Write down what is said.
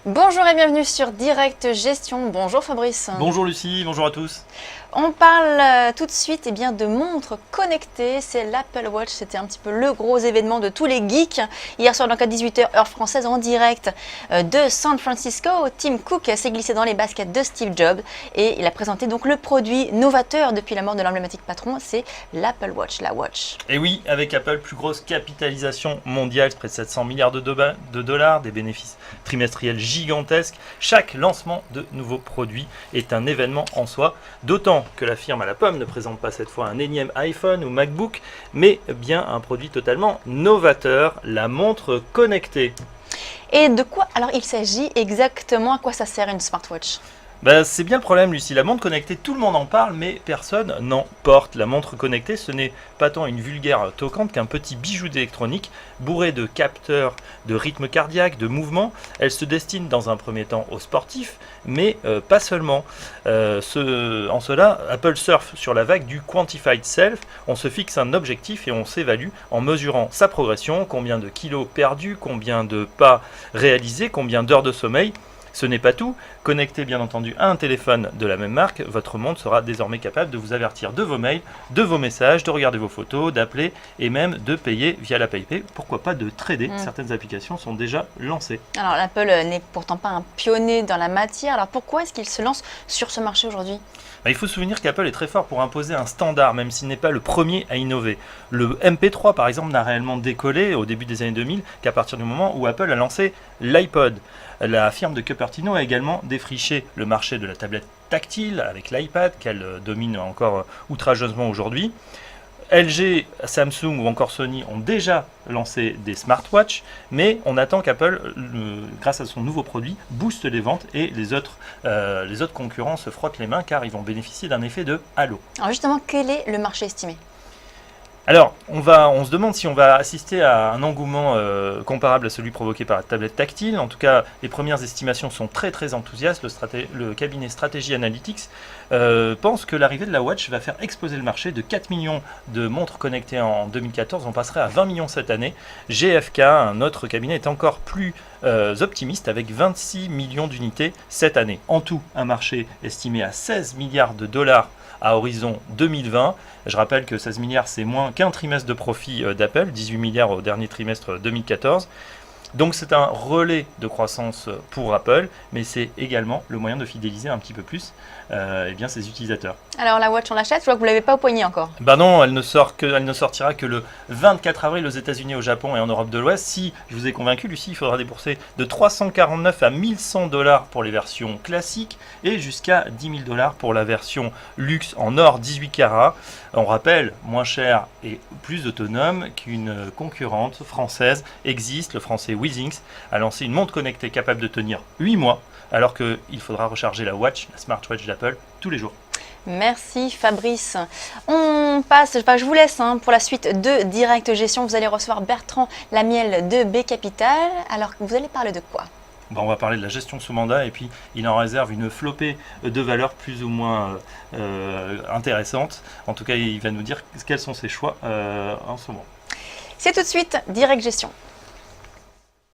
Bonjour et bienvenue sur Direct Gestion. Bonjour Fabrice. Bonjour Lucie, bonjour à tous. On parle tout de suite de montres connectées. C'est l'Apple Watch. C'était un petit peu le gros événement de tous les geeks. Hier soir, donc à 18h, heure française, en direct de San Francisco, Tim Cook s'est glissé dans les baskets de Steve Jobs et il a présenté donc le produit novateur depuis la mort de l'emblématique patron. C'est l'Apple Watch, la Watch. Et oui, avec Apple, plus grosse capitalisation mondiale, près de 700 milliards de dollars, des bénéfices trimestriels gigantesques. Chaque lancement de nouveaux produits est un événement en soi, d'autant que la firme à la pomme ne présente pas cette fois un énième iPhone ou MacBook, mais bien un produit totalement novateur, la montre connectée. Et de quoi alors il s'agit exactement? À quoi ça sert une smartwatch? C'est bien le problème, Lucie. La montre connectée, tout le monde en parle, mais personne n'en porte. La montre connectée, ce n'est pas tant une vulgaire toquante qu'un petit bijou d'électronique bourré de capteurs de rythme cardiaque, de mouvement. Elle se destine dans un premier temps aux sportifs, mais pas seulement. En cela, Apple surfe sur la vague du Quantified Self. On se fixe un objectif et on s'évalue en mesurant sa progression, combien de kilos perdus, combien de pas réalisés, combien d'heures de sommeil. Ce n'est pas tout. Connecté bien entendu à un téléphone de la même marque, votre montre sera désormais capable de vous avertir de vos mails, de vos messages, de regarder vos photos, d'appeler et même de payer via la PayPay. Pourquoi pas de trader? Certaines applications sont déjà lancées. Alors l'Apple n'est pourtant pas un pionnier dans la matière. Alors pourquoi est-ce qu'il se lance sur ce marché aujourd'hui? Il faut se souvenir qu'Apple est très fort pour imposer un standard, même s'il n'est pas le premier à innover. Le MP3 par exemple n'a réellement décollé au début des années 2000 qu'à partir du moment où Apple a lancé l'iPod. La firme de Cupertino a également défriché le marché de la tablette tactile avec l'iPad qu'elle domine encore outrageusement aujourd'hui. LG, Samsung ou encore Sony ont déjà lancé des smartwatches, mais on attend qu'Apple, grâce à son nouveau produit, booste les ventes et les autres concurrents se frottent les mains car ils vont bénéficier d'un effet de halo. Alors justement, quel est le marché estimé? Alors, on se demande si on va assister à un engouement comparable à celui provoqué par la tablette tactile. En tout cas, les premières estimations sont très enthousiastes. Le cabinet Strategy Analytics pense que l'arrivée de la Watch va faire exploser le marché de 4 millions de montres connectées en 2014. On passerait à 20 millions cette année. GfK, un autre cabinet, est encore plus optimiste avec 26 millions d'unités cette année. En tout, un marché estimé à 16 milliards de dollars à horizon 2020. Je rappelle que 16 milliards, c'est moins qu'un trimestre de profit d'Apple, 18 milliards au dernier trimestre 2014. Donc c'est un relais de croissance pour Apple, mais c'est également le moyen de fidéliser un petit peu plus ses utilisateurs. Alors la Watch, on l'achète? Je vois que vous ne l'avez pas au poignet encore. Non, elle ne sortira que le 24 avril aux États-Unis, au Japon et en Europe de l'Ouest. Si je vous ai convaincu, Lucie, il faudra débourser de 349 à 1100 dollars pour les versions classiques et jusqu'à 10 000 dollars pour la version luxe en or 18 carats. On rappelle, moins cher et plus autonome qu'une concurrente française existe. Le français Withings a lancé une montre connectée capable de tenir 8 mois, alors qu'il faudra recharger la smartwatch d'Apple tous les jours. Merci Fabrice. Je vous laisse pour la suite de Direct Gestion. Vous allez recevoir Bertrand Lamiel de B Capital. Alors vous allez parler de quoi? On va parler de la gestion sous mandat et puis il en réserve une flopée de valeurs plus ou moins intéressantes. En tout cas, il va nous dire quels sont ses choix en ce moment. C'est tout de suite Direct Gestion.